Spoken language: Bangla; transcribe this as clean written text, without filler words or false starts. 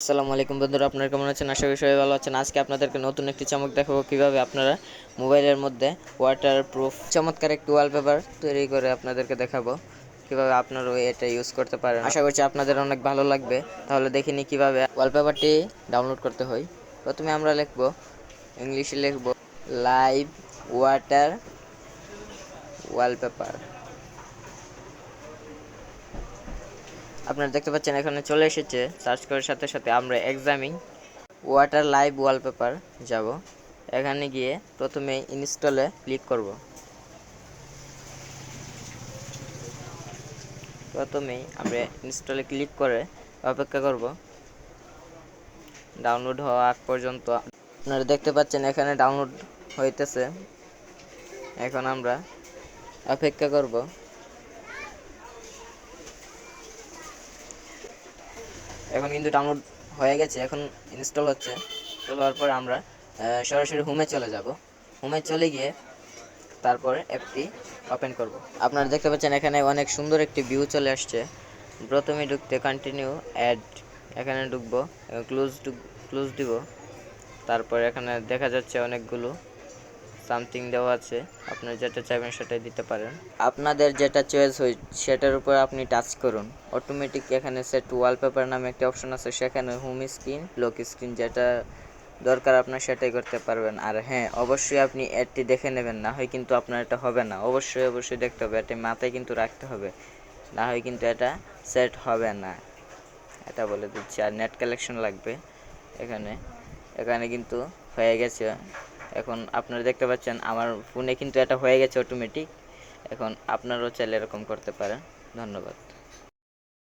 আসসালামু আলাইকুম বন্ধুরা, আপনারা কেমন আছেন? আশা করি সবাই ভালো আছেন। আজকে আপনাদেরকে নতুন একটি চমক দেখাবো, কিভাবে আপনারা মোবাইলের মধ্যে ওয়াটারপ্রুফ চমৎকার একটি ওয়ালপেপার তৈরি করে আপনাদেরকে দেখাবো কিভাবে আপনারা এটা ইউজ করতে পারেন। আশা করছি আপনাদের অনেক ভালো লাগবে। তাহলে দেখে নিই কিভাবে ওয়ালপেপারটি ডাউনলোড করতে হয়। প্রথমে আমরা লিখব, ইংলিশে লিখব লাইভ ওয়াটার ওয়ালপেপার। আপনারা দেখতে পাচ্ছেন এখানে চলে এসেছে। সার্চ করার সাথে সাথে আমরা এক্সামিং ওয়াটার লাইভ ওয়ালপেপার যাব। এখানে গিয়ে প্রথমে ইনস্টলে ক্লিক করব। প্রথমেই আমরা ইনস্টলে ক্লিক করে অপেক্ষা করব ডাউনলোড হওয়া আগ পর্যন্ত। আপনারা দেখতে পাচ্ছেন এখানে ডাউনলোড হইতেছে। এখন আমরা অপেক্ষা করব। এখন কিন্তু ডাউনলোড হয়ে গেছে, এখন ইনস্টল হচ্ছে। হওয়ার পর আমরা সরাসরি হোমে চলে যাব। হোমে চলে গিয়ে তারপরে অ্যাপটি ওপেন করব। আপনারা দেখতে পাচ্ছেন এখানে অনেক সুন্দর একটি ভিউ চলে আসছে। প্রথমে ঢুকতে কন্টিনিউ অ্যাড, এখানে ঢুকবো, ক্লোজ দিব। তারপর এখানে দেখা যাচ্ছে অনেকগুলো সামথিং দেওয়া আছে। আপনারা যেটা চাইবেন সেটাই দিতে পারেন। আপনাদের যেটা চয়েস হয় সেটার উপর আপনি টাচ করুন। অটোমেটিক এখানে সেট ওয়ালপেপার নামে একটা অপশন আছে, সেখানে হোম স্ক্রিন, লক স্ক্রিন যেটা দরকার আপনার সেটাই করতে পারবেন। আর হ্যাঁ, অবশ্যই আপনি অ্যাডটি দেখে নেবেন, না হয় কিন্তু আপনার এটা হবে না। অবশ্যই দেখতে হবে, এটা মাথায় কিন্তু রাখতে হবে, না হয় কিন্তু এটা সেট হবে না, এটা বলে দিচ্ছি। আর নেট কালেকশন লাগবে। এখানে এখানে কিন্তু হয়ে গেছে। এখন আপনারা দেখতে পাচ্ছেন আমার ফোনে কিন্তু এটা হয়ে গেছে অটোমেটিক। এখন আপনারাও চাইলে এরকম করতে পারেন। ধন্যবাদ।